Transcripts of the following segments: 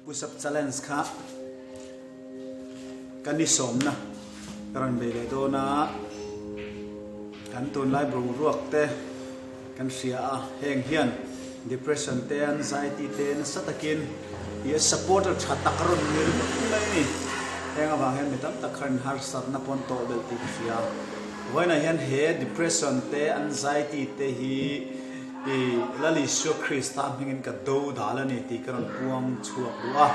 push-up challenge kha kan ni som na karon be le do na kan tun lai bro ruak te kan sia a heng hian depression te anxiety te na satakin ye support tha takron mir mai ni heng awang hen mitam takhan har sat na pon to bel ti sia waina hian he depression te anxiety te hi lali sho krista hingin ka do dalani ti karon puang chuak wa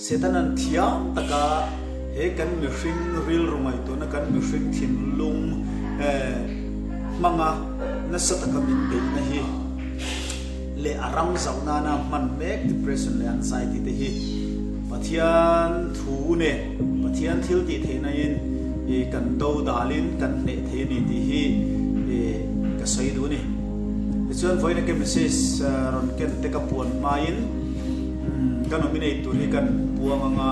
setanan thiam taka he kan mi hring ril rumai to na kan mi hring thin lung manga na sataka min be na hi le arang zauna na man mek depression le anxiety te hi pathian thu ne pathian thiltihtheihna in kan do dalin kan ne the ni ti hi ka sai du ni chuan voina ke message ron ken te ka puan main kan nominate tu ni kan puang anga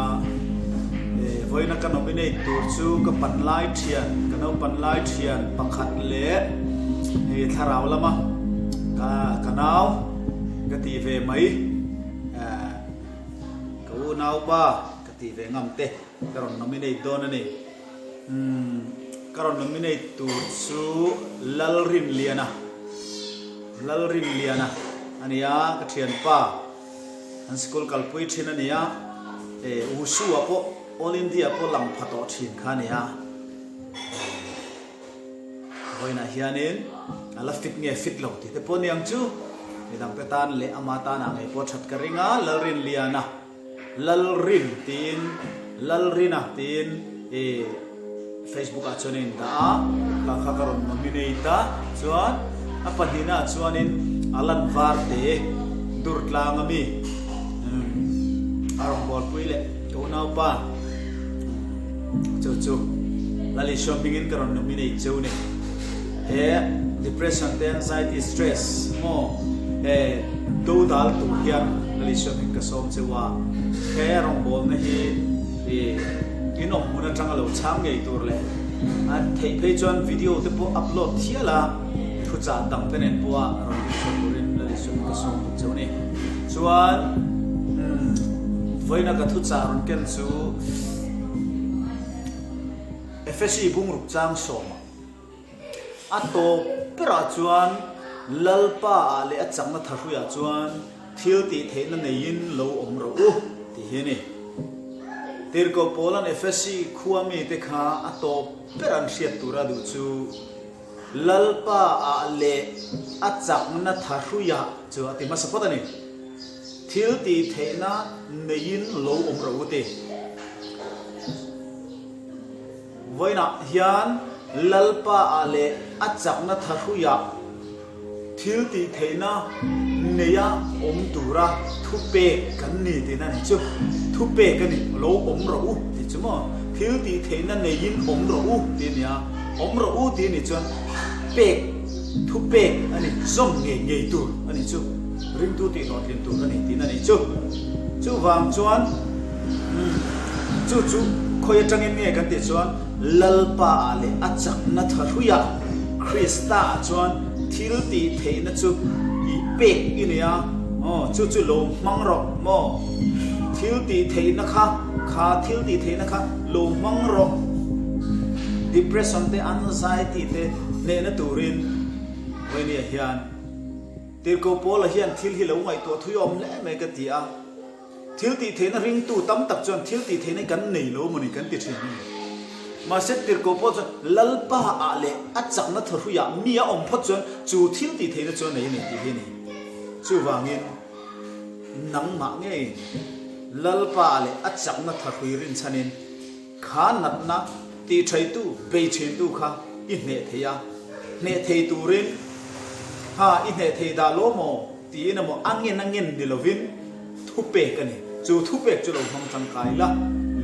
voina kan nominate tu chu ka panlai thian kan no panlai thian pakhat le tharau lama ka kanau ka ti ve mai ka u nau ba ka ti ve ngam te karon nominate don ani karon nominate tu chu lalrin liana ania ka thian pa an school kalpui thina nia usu apo all india po lang phato thin khania voina hianin ala fit nge fit lo ti te poniang chu midang petan le amata na nge po that karinga lalrin liana lalrina tin Facebook at chuanin da ka karon nominate chuan apadina chuanin alan varte durtlang ami arong bol puile to now pa chu lali shopping in karon nominate chune he depression anxiety stress mo do dal tu hian lali shopping ka som chewa he arong bol na hi inom muna tanga lo cham ngei tur le a thei phei chuan video te po upload thiala thu cha dang penen puwa ron sorin la lesson ka som chone chuan voina ka thu cha ron ken chu Efesi bung ruk chang som a to pera chuan lalpa le a chang na tharu ya chuan thiltihtheihna neiin lo om ro ti hi ni tirko polan Efesi khuami te kha ato peran hriat tura du chu lalpa a le achak na tharuya chu ati ma sapotani thiltihtheihna neiin lo om ro te voina hian lalpa a le achak na tharuya thiltihtheihna neya om tura thupe kan ni te na ni chu thupe kan ni lo om ro ti chumo thiltihtheihna neiin om ro ti nia om ro ti ni chuan pe thupe ani som nge tu ani chu ring tu ti not lim tu ani ti na ni chu wang chuan chu khoya tangin nge kan ti chuan lalpa le achak na tharuya krista chuan thiltihtheihna chu i pe inia chu lo mang ro mo thiltihtheihna kha thiltihtheihna kha lo mang ro depression te anxiety te ne na turin when ya hian tirko pol hian thil hi lo ngai to thuyom le me ka ti a thiltihtheihna ring tu tam tak chuan thiltihtheihna kan nei lo moni kan ti thrin ma set tirko pol lalpa a le achak na tharuya mia om phot chuan chu thiltihtheihna chuan nei nei ti hi ni chu wangin nang ma nge lalpa le achak na tharuy rin chanin kha nat na ti thai tu be chen tu kha I ne theya ne thei turin ha I ne thei da lo mo ti na mo angin ni lovin thupe kani chu thupe chu lo hong chang kai la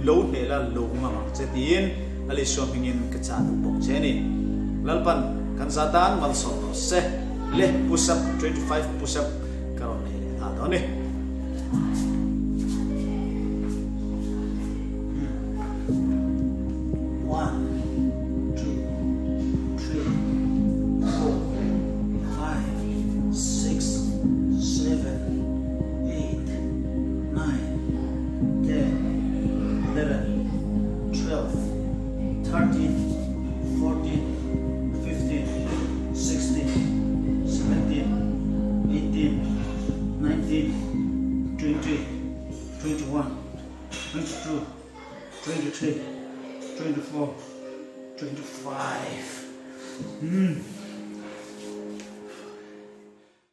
lo ne la lo ma che tin ali shopping in ka cha du bok che ni lalpan kan satan mal so se le push up 25 push up karon ne ta do ni 13, 14, 15, 16, 17, 18, 19, 20, 21, 22, 23, 24, 25.